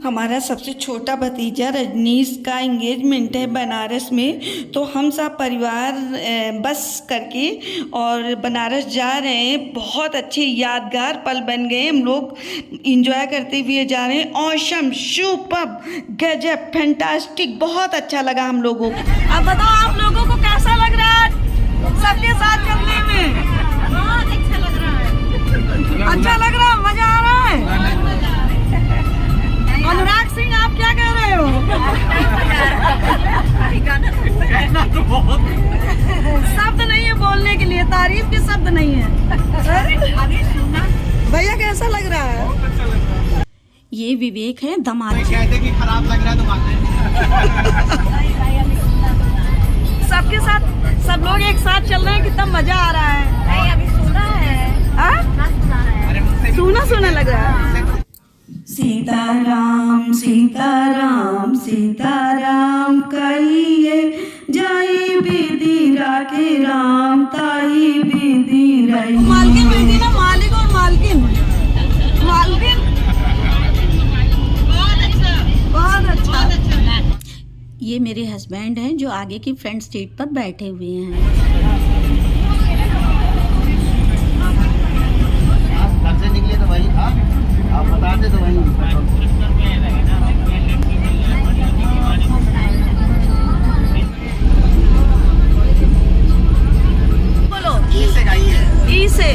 हमारा सबसे छोटा भतीजा रजनीश का एंगेजमेंट है बनारस में, तो हम सब परिवार बस करके और बनारस जा रहे हैं। बहुत अच्छे यादगार पल बन गए, हम लोग इंजॉय करते हुए जा रहे हैं। ऑसम, सुपर्ब, गजब, फैंटास्टिक, बहुत अच्छा लगा हम लोगों को। अब बताओ आप लोगों को कैसा लग रहा है सबके साथ चलने में? बहुत अच्छा लग रहा है। अच्छा लग रहा है, मजा आ रहा है। अनुराग सिंह, आप क्या कह रहे हो? शब्द नहीं है बोलने के लिए, तारीफ के शब्द नहीं है। भैया कैसा लग रहा है? ये विवेक है दामाद। कहते कि खराब लग रहा है तो बात सबके साथ सब लोग एक साथ चल रहे हैं, कितना मजा आ रहा है। नहीं, अभी सुना है। सुना सुना लग रहा है। सीताराम सीताराम सीताराम कहिए, जाई बिधि राखे राम, ताई बिधि रही। मालकिन बेटी ना, मालिक और मालकिन। मालकिन बहुत अच्छा। ये मेरे हस्बैंड हैं जो आगे की फ्रंट सीट पर बैठे हुए हैं। घर से निकले तो वही था, आप बताते तो वही। बोलो ई से गाइए। ई से।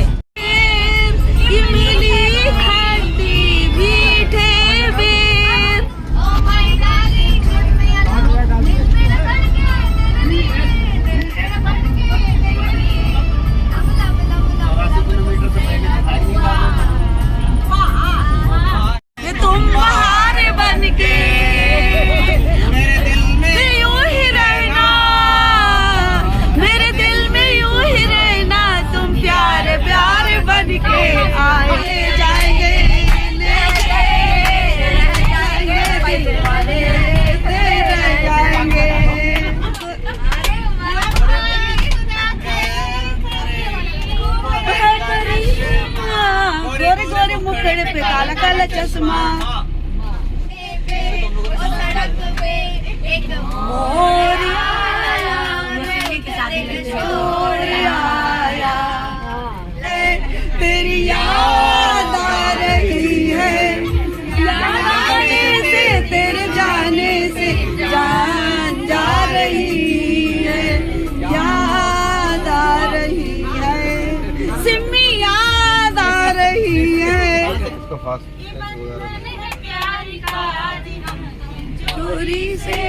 मिली खट्टी मीठे बेर, ये तुम बहार बन के मेरे दिल में यूं ही रहना, मेरे दिल में यूं ही रहना, तुम प्यारे प्यारे बन के आए जाएंगे, ले जाएंगे, दिल वाले तेरे जाएंगे। गोरे गोरे मुखड़े पे काला काला चश्मा, तेरी याद आ रही है, जाने से तेरे जाने से जान जा रही है, याद आ रही है, सिम्मी याद आ रही है। डोरी से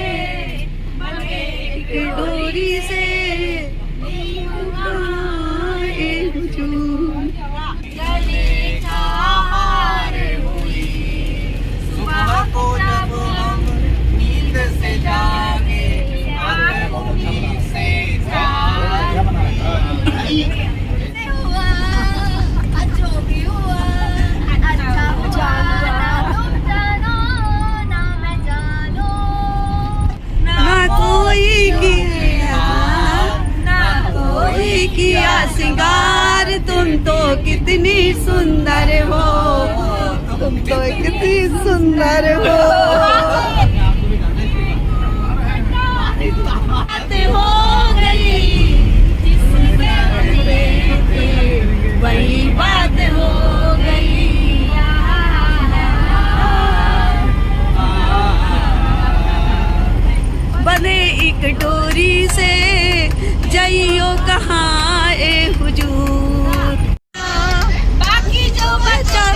डोरी से सुबह को जब हम नींद से जागे, नींद से जागे। ना कोई किया, ना कोई किया सिंगार, तुम तो कितनी सुंदर हो, तुम तो कितनी सुंदर हो। बात हो गई वही बात हो गई, बने एक डोरी से जाइयो कहाँ ए हुजूर, बाकी जो बचा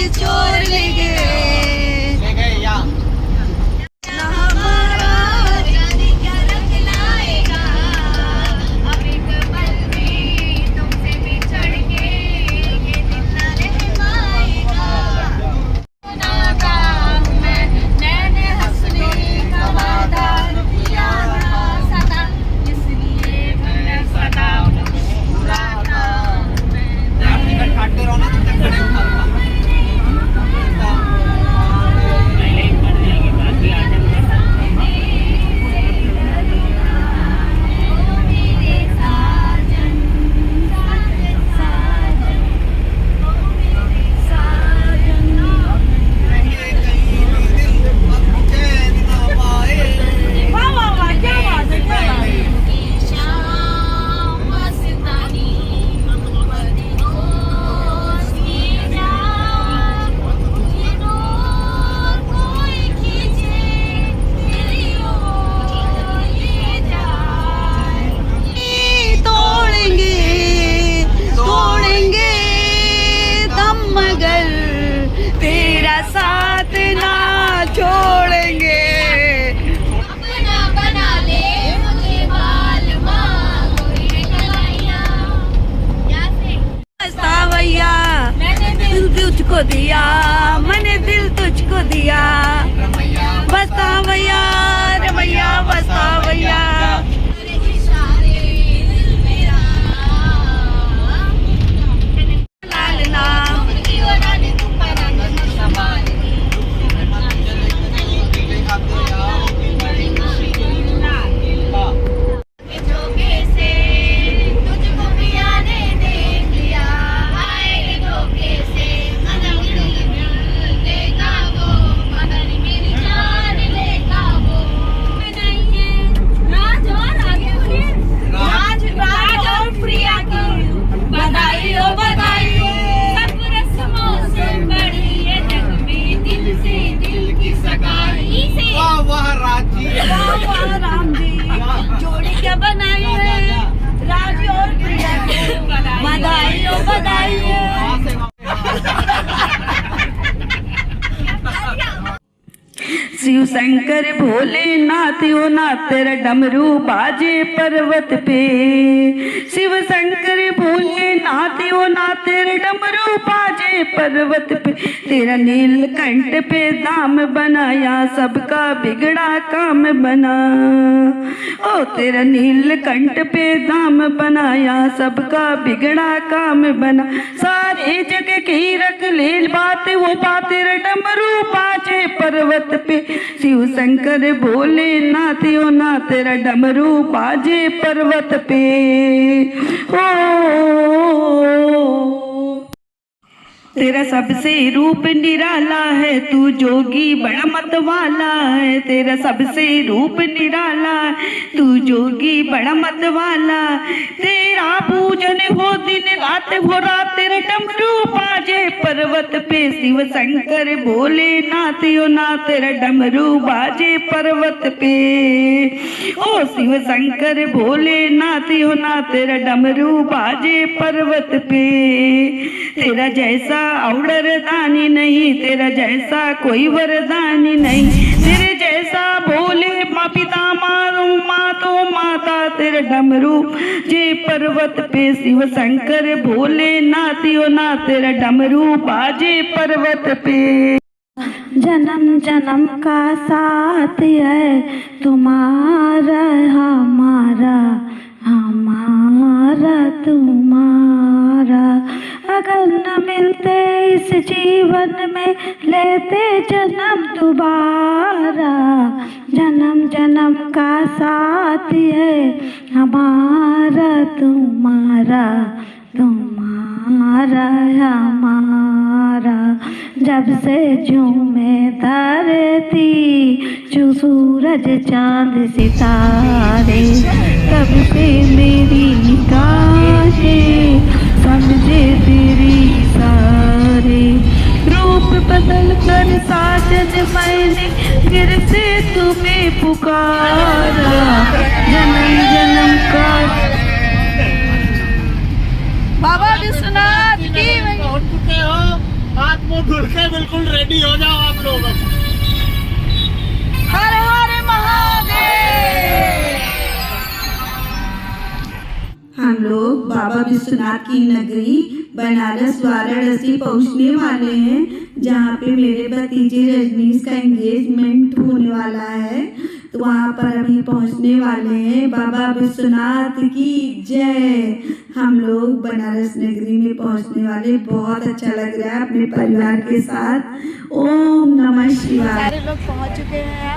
चोर ले गए। शिव शंकर भोलेनाथ ओ नाथ तेरा डमरू बाजे पर्वत पे। शिव शंकर भोलेनाथ ओ नाथ तेरे डमरू बाजे पर्वत पे। तेरा नीलकंठ पे दाम बनाया सबका बिगड़ा काम बना। ओ तेरा नीलकंठ पे दाम बनाया सबका बिगड़ा काम बना। सारे जग की रख ले बात वो बात तेरा डमरू बाजे पर्वत पे। शिव शंकर भोलेनाथ ओ नाथ तेरा डमरू बाजे पर्वत पे। तेरा सबसे रूप निराला है तू जोगी बड़ा मतवाला है। तेरा सबसे रूप निराला है तू जोगी बड़ा मतवाला। तेरा पूजन हो दिन रात हो रात तेरे डमरू बाजे पर्वत पे। शिव शंकर भोलेनाथ ओ नाथ तेरा डमरू बाजे पर्वत पे। ओ शिव शंकर भोलेनाथ ओ नाथ तेरा डमरू बाजे पर्वत पे। तेरा जैसा औरदानी नहीं तेरा जैसा कोई वरदानी नहीं। तेरे जैसा भोले पिता माँ तो माता तेरे डमरू जे पर्वत पे। शिव शंकर भोलेनाथ ओ नाथ तेरा डमरू बाजे पर्वत पे। जन्म जन्म का साथ है तुम्हारा हमारा हमारा तुम्हारा। अगर न मिलते इस जीवन में लेते जन्म दोबारा। जन्म जन्म का साथ है हमारा तुम्हारा तुम्हारा हमारा। जब से झूमे धरती जो सूरज चांद सितारे तब से मेरी निगाहें समझे तेरी सारे। रूप बदल कर साजन मैंने फिर से तुम्हें पुकारा। जन्म जन्म का बाबा विश्वनाथ की पहुंच चुके हो। हाथ मुंह धुल के बिल्कुल रेडी हो जाओ आप लोग। हर हर महादेव। हम लोग बाबा विश्वनाथ की नगरी बनारस वाराणसी पहुंचने वाले हैं, जहाँ पे मेरे भतीजे रजनीश का एंगेजमेंट होने वाला है। तो वहाँ पर अभी पहुंचने वाले हैं। बाबा विश्वनाथ की जय। हम लोग बनारस नगरी में पहुंचने वाले, बहुत अच्छा लग रहा है अपने परिवार के साथ। ओम नमः शिवाय। सारे लोग पहुंच चुके हैं।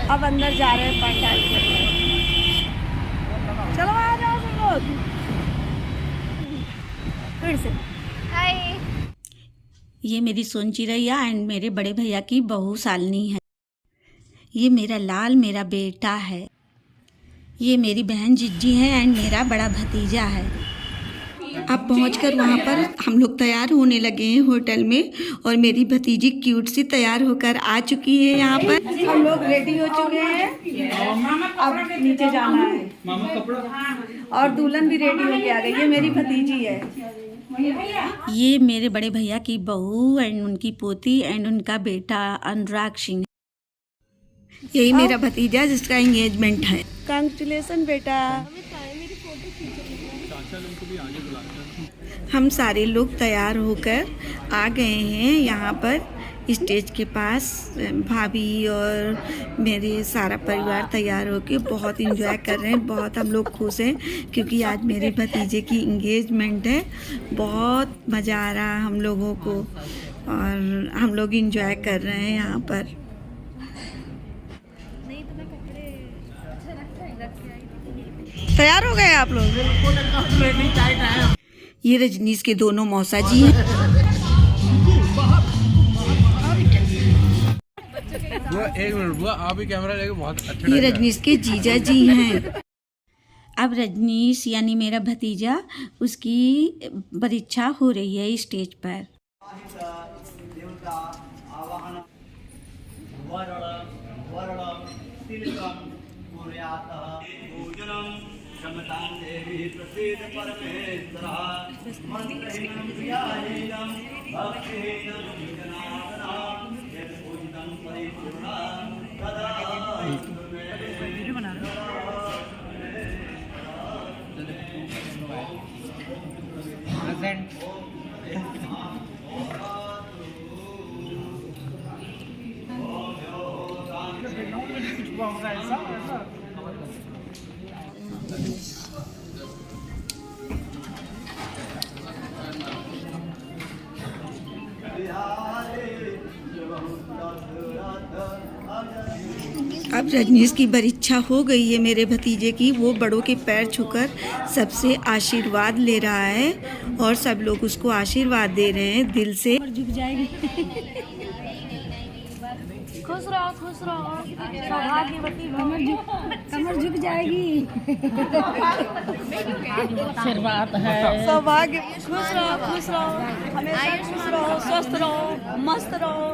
अब अंदर जा रहे हैं पंडाल के। चलो आ जाओ सब लोग फिर से। हाय, ये मेरी सोन चिरैया एंड मेरे बड़े भैया की बहू शालिनी है। ये मेरा लाल मेरा बेटा है। ये मेरी बहन जिज्जी है एंड मेरा बड़ा भतीजा है। अब पहुंचकर वहाँ पर हम लोग तैयार होने लगे हैं होटल में, और मेरी भतीजी क्यूट सी तैयार होकर आ चुकी है यहाँ पर। हम लोग रेडी हो चुके हैं। अब नीचे जाना है और दुल्हन भी रेडी होके आ गई। ये मेरी भतीजी है। ये मेरे बड़े भैया की बहू एंड उनकी पोती एंड उनका बेटा अनुराग सिंह। यही मेरा भतीजा जिसका एंगेजमेंट है। कांग्रेचुलेसन बेटा। हम सारे लोग तैयार होकर आ गए हैं यहाँ पर स्टेज के पास। भाभी और मेरे सारा परिवार तैयार होकर बहुत एंजॉय कर रहे हैं। बहुत हम लोग खुश हैं क्योंकि आज मेरे भतीजे की एंगेजमेंट है। बहुत मज़ा आ रहा है हम लोगों को और हम लोग एंजॉय कर रहे हैं यहाँ पर। तैयार हो गए आप लोग? ये रजनीश के दोनों मौसा जी हैं। वो एक मिनट वो आप ही कैमरा लेके बहुत अच्छा। ये रजनीश के जीजा जी हैं। अब रजनीश यानी मेरा भतीजा, उसकी परीक्षा हो रही है स्टेज पर। अब रजनीश की परीक्षा हो गई है मेरे भतीजे की। वो बड़ों के पैर छूकर सबसे आशीर्वाद ले रहा है और सब लोग उसको आशीर्वाद दे रहे हैं दिल से। झुक जाएगी। खुश रहो सौभाग्यवती कमर झुक जाएगी। आशीर्वाद है सौभाग्य। खुश रहो हमेशा खुश रहो, स्वस्थ रहो, मस्त रहो।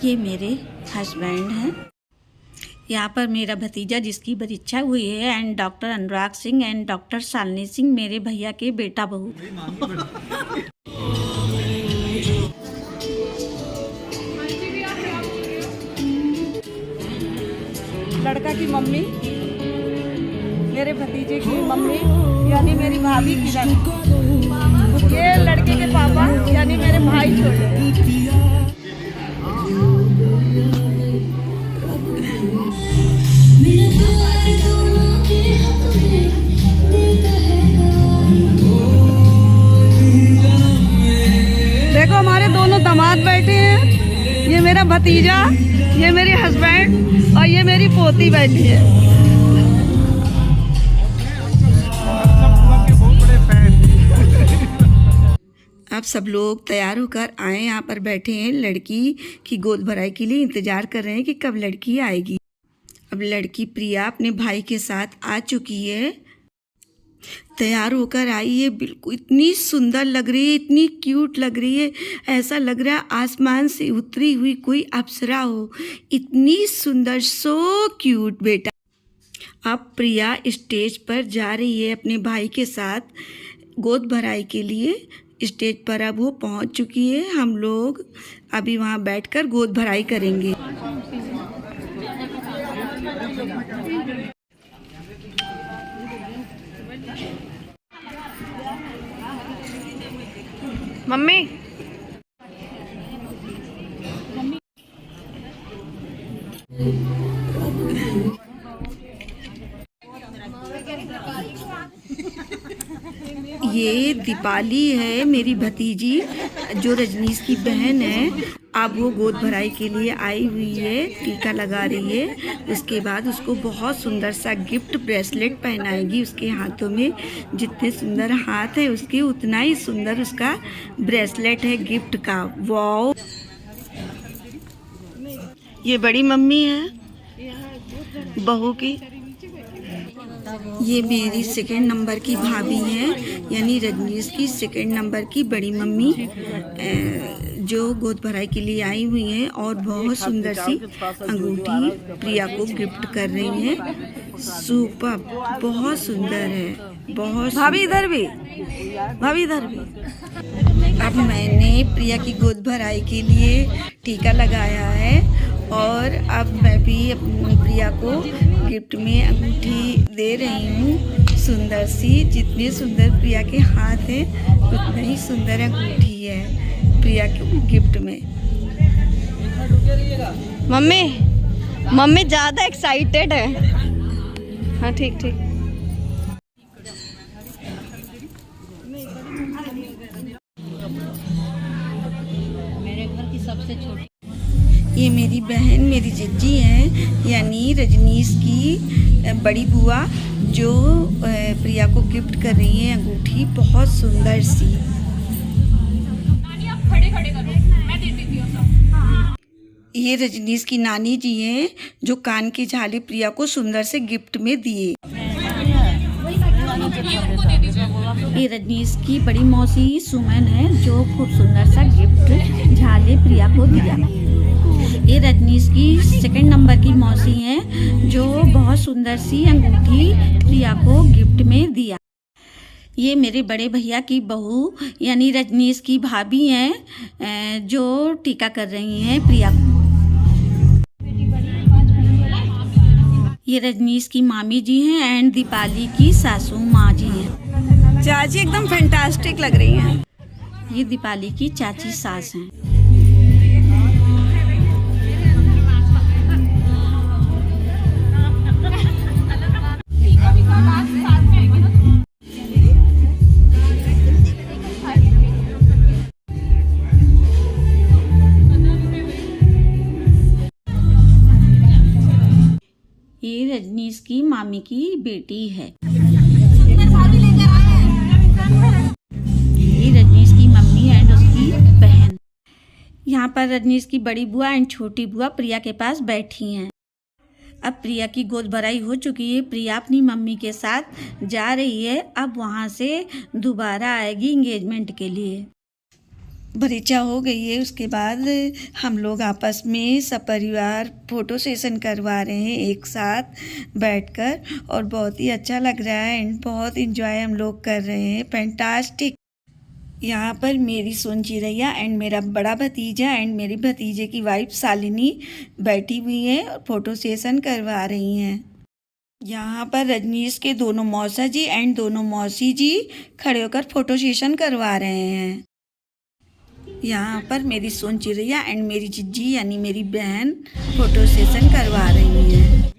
ये मेरे हस्बैंड हैं। यहाँ पर मेरा भतीजा जिसकी परीक्षा हुई है and doctor Anurag Singh and doctor Shalini Singh मेरे भैया के बेटा बहू। लड़का की मम्मी, मेरे भतीजे की मम्मी यानी मेरी भाभी की दादी, ये लड़के के पापा यानी मेरे भाई छोटे। देखो हमारे दोनों दामाद बैठे हैं, ये मेरा भतीजा, ये मेरे हस्बैंड और ये मेरी पोती बैठी है। अब सब लोग तैयार होकर आए, यहाँ पर बैठे हैं। लड़की की गोद भराई के लिए इंतजार कर रहे हैं कि कब लड़की आएगी। अब लड़की प्रिया अपने भाई के साथ आ चुकी है, तैयार होकर आई है। बिल्कुल इतनी सुंदर लग रही है, इतनी क्यूट लग रही है, ऐसा लग रहा है आसमान से उतरी हुई कोई अप्सरा हो। इतनी सुंदर, सो क्यूट बेटा। अब प्रिया स्टेज पर जा रही है अपने भाई के साथ गोद भराई के लिए। स्टेज पर अब वो पहुंच चुकी है। हम लोग अभी वहां बैठकर गोद भराई करेंगे। मम्मी ये दीपाली है मेरी भतीजी जो रजनीश की बहन है। अब वो गोद भराई के लिए आई हुई है, टीका लगा रही है। उसके बाद उसको बहुत सुंदर सा गिफ्ट ब्रेसलेट पहनाएगी उसके हाथों में। जितने सुंदर हाथ है उसके उतना ही सुंदर उसका ब्रेसलेट है गिफ्ट का। वाओ! ये बड़ी मम्मी है बहू की। ये मेरी सेकंड नंबर की भाभी है यानी रजनीश की सेकंड नंबर की बड़ी मम्मी जो गोद भराई के लिए आई हुई हैं और बहुत सुंदर सी अंगूठी प्रिया को गिफ्ट कर रही हैं। सुपर, बहुत सुंदर है, बहुत। भाभी इधर भी, भाभी इधर भी। अब मैंने प्रिया की गोद भराई के लिए टीका लगाया है और अब मैं भी अपनी प्रिया को गिफ्ट में अंगूठी दे रही हूँ सुंदर सी। जितने सुंदर प्रिया के हाथ हैं उतना ही सुंदर अंगूठी है प्रिया के गिफ्ट में। मम्मी ज़्यादा एक्साइटेड है। हाँ ठीक ठीक। ये मेरी बहन, मेरी जीजी हैं यानी रजनीश की बड़ी बुआ जो प्रिया को गिफ्ट कर रही है अंगूठी बहुत सुंदर सी। ये रजनीश की नानी जी हैं जो कान की झाली प्रिया को सुंदर से गिफ्ट में दिए। ये रजनीश की बड़ी मौसी सुमन है जो खूब सुंदर सा गिफ्ट झाले प्रिया को दिया। ये रजनीश की सेकंड नंबर की मौसी हैं जो बहुत सुंदर सी अंगूठी प्रिया को गिफ्ट में दिया। ये मेरे बड़े भैया की बहू यानी रजनीश की भाभी हैं जो टीका कर रही हैं प्रिया को। ये रजनीश की मामी जी हैं एंड दीपाली की सासू माँ जी हैं। चाची एकदम फैंटास्टिक लग रही हैं। ये दीपाली की चाची सास हैं। ये रजनीश की मामी की बेटी है। ये रजनीश की मम्मी एंड उसकी बहन। यहाँ पर रजनीश की बड़ी बुआ एंड छोटी बुआ प्रिया के पास बैठी हैं। अब प्रिया की गोद भराई हो चुकी है। प्रिया अपनी मम्मी के साथ जा रही है। अब वहाँ से दोबारा आएगी इंगेजमेंट के लिए। बरीचा हो गई है। उसके बाद हम लोग आपस में सपरिवार फ़ोटो सेशन करवा रहे हैं एक साथ बैठकर, और बहुत ही अच्छा लग रहा है एंड बहुत इंजॉय हम लोग कर रहे हैं। फैंटास्टिक। यहाँ पर मेरी सोन चिरैया एंड मेरा बड़ा भतीजा एंड मेरी भतीजे की वाइफ शालिनी बैठी हुई हैं और फ़ोटो सेशन करवा रही हैं। यहाँ पर रजनीश के दोनों मौसा जी एंड दोनों मौसी जी खड़े होकर फ़ोटो सेशन करवा रहे हैं। यहाँ पर मेरी सोन चिरैया एंड मेरी जिज्जी यानी मेरी बहन फ़ोटो सेशन करवा रही हैं।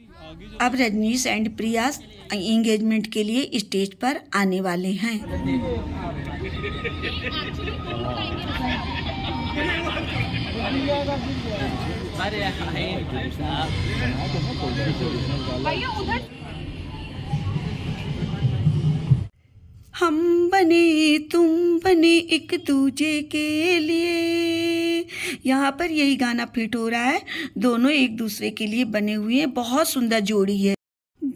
अब रजनीश एंड प्रिया एंगेजमेंट के लिए स्टेज पर आने वाले हैं। हम बने तुम बने एक दूजे के लिए। यहाँ पर यही गाना फिट हो रहा है। दोनों एक दूसरे के लिए बने हुए हैं। बहुत सुंदर जोड़ी है।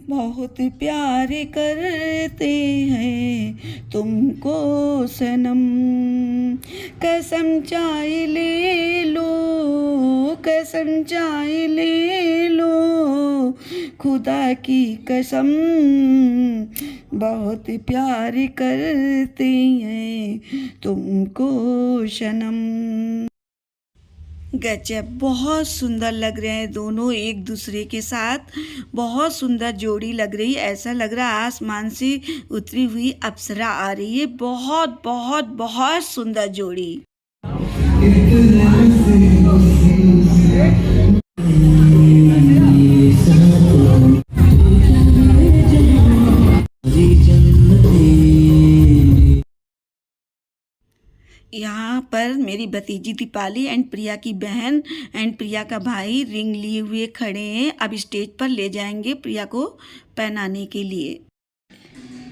बहुत प्यार करते हैं तुमको सनम, कसम चाहे ले लो, कसम चाहे ले लो, खुदा की कसम, बहुत प्यार करते हैं तुमको सनम। गजब, बहुत सुंदर लग रहे हैं दोनों एक दूसरे के साथ। बहुत सुंदर जोड़ी लग रही है। ऐसा लग रहा है आसमान से उतरी हुई अप्सरा आ रही है। बहुत बहुत बहुत सुंदर जोड़ी। यहाँ पर मेरी भतीजी दीपाली एंड प्रिया की बहन एंड प्रिया का भाई रिंग लिए हुए खड़े हैं। अब स्टेज पर ले जाएंगे प्रिया को पहनाने के लिए।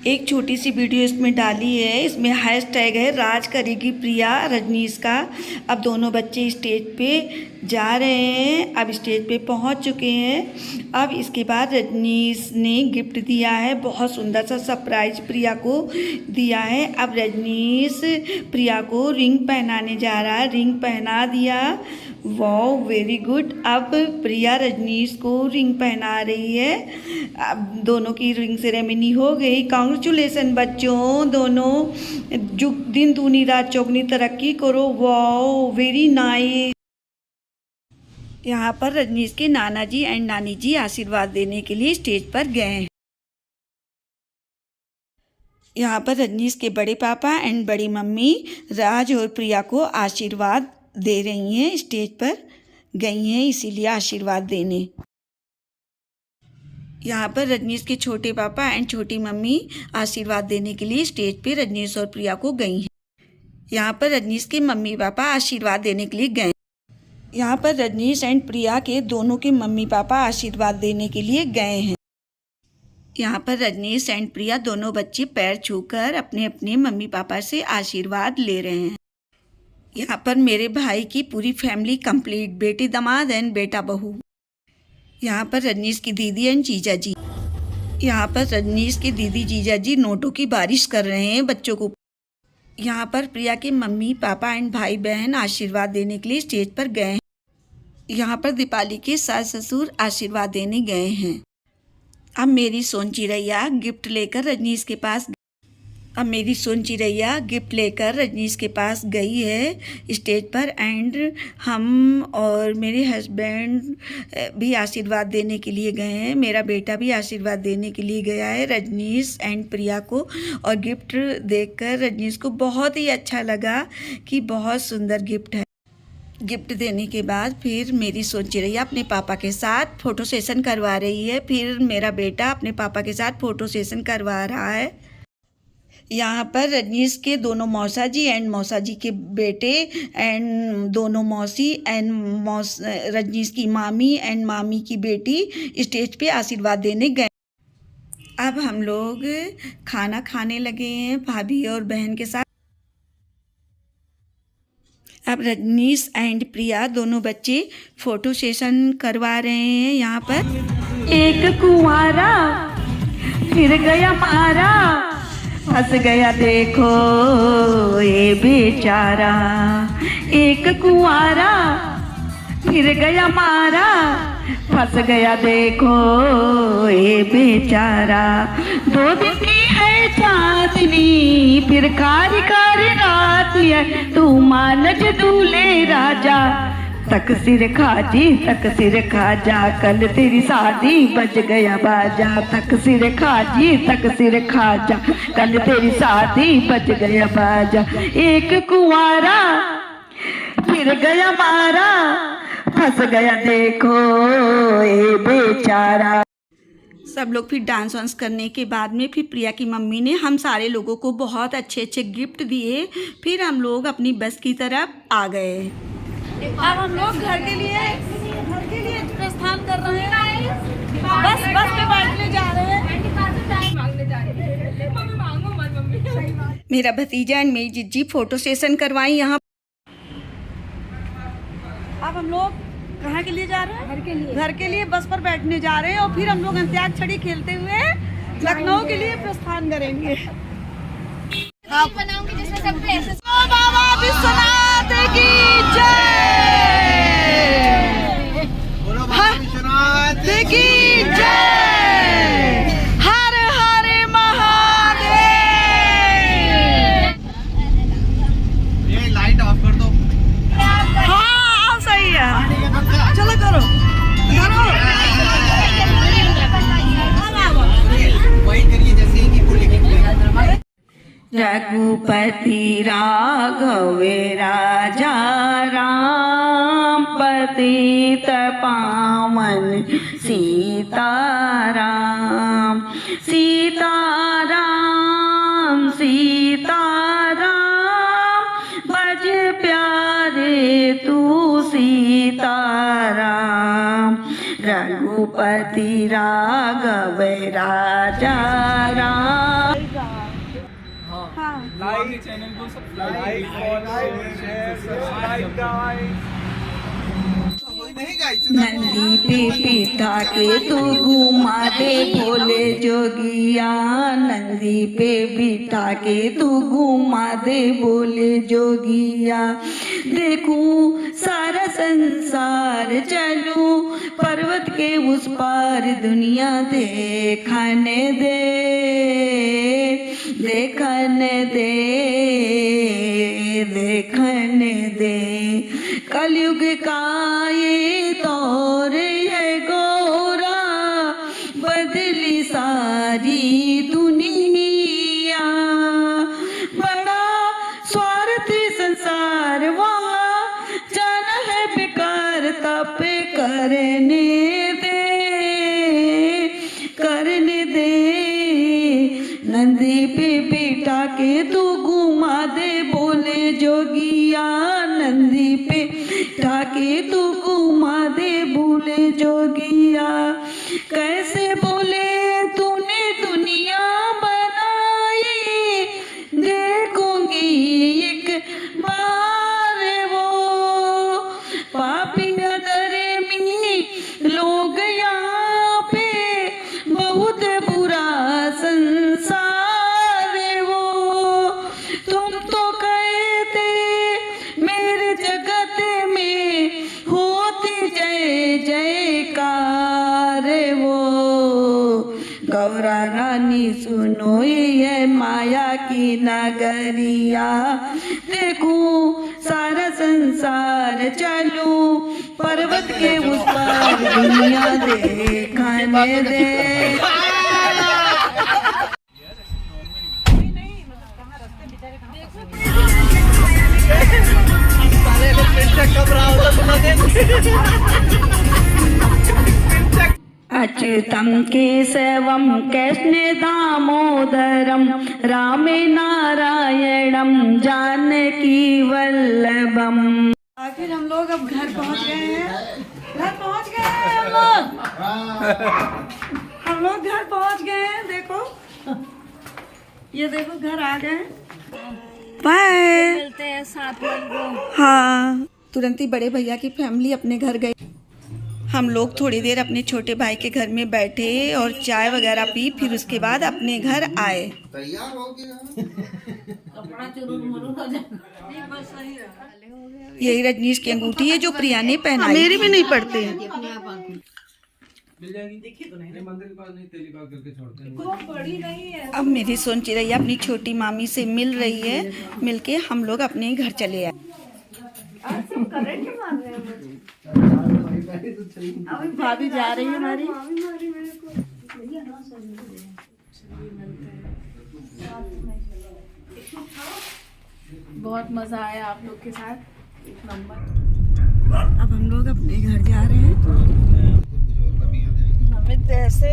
एक छोटी सी वीडियो इसमें डाली है। इसमें हैशटैग है राज करेगी प्रिया रजनीश का। अब दोनों बच्चे स्टेज पे जा रहे हैं। अब स्टेज पे पहुंच चुके हैं। अब इसके बाद रजनीश ने गिफ्ट दिया है। बहुत सुंदर सा सरप्राइज प्रिया को दिया है। अब रजनीश प्रिया को रिंग पहनाने जा रहा है। रिंग पहना दिया। Wow, very good. अब प्रिया रजनीश को रिंग पहना रही है। अब दोनों की रिंग सेरेमनी हो गई। कांग्रेचुलेसन बच्चों, दोनों दिन दूनी रात चौगनी तरक्की करो। Wow, very nice. यहाँ पर रजनीश के नाना जी एंड नानी जी आशीर्वाद देने के लिए स्टेज पर गए हैं। यहाँ पर रजनीश के बड़े पापा एंड बड़ी मम्मी राज और प्रिया को आशीर्वाद दे रही हैं। स्टेज पर गई हैं इसीलिए आशीर्वाद देने। यहाँ पर रजनीश के छोटे पापा एंड छोटी मम्मी आशीर्वाद देने के लिए स्टेज पे रजनीश और प्रिया को गई हैं। यहाँ पर रजनीश के मम्मी पापा आशीर्वाद देने के लिए गए। यहाँ पर रजनीश एंड प्रिया के दोनों के मम्मी पापा आशीर्वाद देने के लिए गए हैं। यहाँ पर रजनीश एंड प्रिया दोनों बच्चे पैर छूकर अपने अपने मम्मी पापा से आशीर्वाद ले रहे हैं। यहाँ पर मेरे भाई की पूरी फैमिली कंप्लीट, बेटी दामाद एंड बेटा बहू। यहाँ पर रजनीश की दीदी एंड जीजा जी। यहाँ पर रजनीश के दीदी जीजा जी नोटों की बारिश कर रहे हैं बच्चों को। यहाँ पर प्रिया के मम्मी पापा एंड भाई बहन आशीर्वाद देने के लिए स्टेज पर गए हैं। यहाँ पर दीपाली के सास ससुर आशीर्वाद देने गए हैं। अब मेरी सोन चिरैया गिफ्ट लेकर रजनीश के पास। अब मेरी सोन चिड़ैया गिफ्ट लेकर रजनीश के पास गई है स्टेज पर एंड हम और मेरे हस्बैंड भी आशीर्वाद देने के लिए गए हैं। मेरा बेटा भी आशीर्वाद देने के लिए गया है रजनीश एंड प्रिया को, और गिफ्ट देखकर रजनीश को बहुत ही अच्छा लगा कि बहुत सुंदर गिफ्ट है। गिफ्ट देने के बाद फिर मेरी सोन चिड़ैया अपने पापा के साथ फ़ोटो सेशन करवा रही है। फिर मेरा बेटा अपने पापा के साथ फ़ोटो सेशन करवा रहा है। यहाँ पर रजनीश के दोनों मौसा जी एंड मौसा जी के बेटे एंड दोनों मौसी एंड रजनीश की मामी एंड मामी की बेटी स्टेज पे आशीर्वाद देने गए। अब हम लोग खाना खाने लगे हैं भाभी और बहन के साथ। अब रजनीश एंड प्रिया दोनों बच्चे फ़ोटो सेशन करवा रहे हैं यहाँ पर। एक कुंवारा फिर गया मारा, फंस गया देखो ये बेचारा। एक कुंवारा फिर गया मारा, फंस गया देखो ये बेचारा। 2 दिन की है चांदनी फिर कारी कारी रात है, तू मानज दूल्हे राजा तक सिर खाजा, कल तेरी शादी बज गया बाजा। तक सिर खाजा, कल तेरी शादी बज गया बाजा। एक कुंवारा फिर गया मारा, फंस गया देखो ये बेचारा। सब लोग फिर डांस वांस करने के बाद में फिर प्रिया की मम्मी ने हम सारे लोगों को बहुत अच्छे अच्छे गिफ्ट दिए। फिर हम लोग अपनी बस की तरफ आ गए। अब हम लोग घर के लिए प्रस्थान कर रहे हैं। बस पे बैठने जा रहे हैं। मेरा भतीजा एंड मेरी जिज्जी फोटो सेशन करवाई यहाँ। अब हम लोग कहाँ के लिए जा रहे हैं? घर के लिए बस पर बैठने जा रहे हैं और फिर हम लोग अंत्याक्षरी खेलते हुए लखनऊ के लिए प्रस्थान करेंगे। बनाऊंगी जिसमें सब पे ऐसे बाबा विश्वनाथ की जय, विश्वनाथ की जय, हर हर महादेव। ये लाइट ऑफ कर दो। हाँ सही है, चलो करो। वही करिए जैसे ही कि बोलेंगे। रघुपति राघव राजा राम, पतित पावन सीताराम। सीताराम सीताराम, बज प्यारे तू सीताराम। रघुपति राघव राजा राम। लाइक चैनल को subscribe, share, subscribe guys. Nandi पे पिता के तू घुमा दे बोले जोगिया। नंदी पे बिठा के तू घुमा दे बोले जोगिया। देखूं सारा संसार चलूं पर्वत के उस पार, दुनिया देखने दे देखने दे देखने दे। कलयुग का ये दौर है गोरा, बदली सारी दुनिया। बड़ा स्वार्थी संसार वहाँ, जाना है बेकार तप करने दे करने दे। नंदी पे बिठा के तू घुमा दे बोले जोगिया। नंदी पे बिठा के तू घुमा दे बोले जोगिया। कैसे बोले तूने दुनिया बनाई, देखूंगी एक बार वो। पापी अधर्मी लोग यहाँ पे, बहुत बुरा संसार है वो। तुम तो कहते मेरे जगत में होती जय जयकार वो। गौरा रानी सुनो ये माया की नगरिया, देखूं सारा संसार चलूं पर्वत के उस पार दुनिया देखने दे। अच्युतं केशवं कृष्णे दामोदरं रामे नारायणं जानकी वल्लभम। आखिर हम लोग अब घर पहुंच गए हैं। घर पहुंच गए हैं हम लोग घर पहुंच गए हैं। देखो ये देखो घर आ गए। बाय। मिलते हैं 7 मई को। हाँ, तुरंत ही बड़े भैया की फैमिली अपने घर गई। हम लोग थोड़ी देर अपने छोटे भाई के घर में बैठे और चाय वगैरह पी, फिर उसके बाद अपने घर आए। तैयार हो गया। यही रजनीश की अंगूठी है जो प्रिया ने पहनाई। मेरी भी नहीं पड़ती है। मिल जाएगी मंदिर के पास नहीं, तेली बाग करके छोड़ते हैं। अब मेरी सोन चिरैया अपनी छोटी मामी से मिल रही है। मिलके हम लोग अपने घर चले आए। भाभी जा रही है हमारी। बहुत मजा आया आप लोग के साथ, एक नंबर। अब हम लोग अपने घर जा रहे हैं। हमें तो ऐसे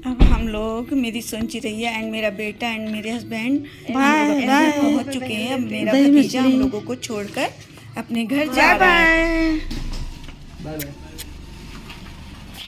अब हम लोग, मेरी सोन चिरैया एंड मेरा बेटा एंड मेरे हस्बैंड पहुंच चुके हैं। अब मेरा भतीजा हम लोगों को छोड़कर अपने घर जा रहा है। Bye bye.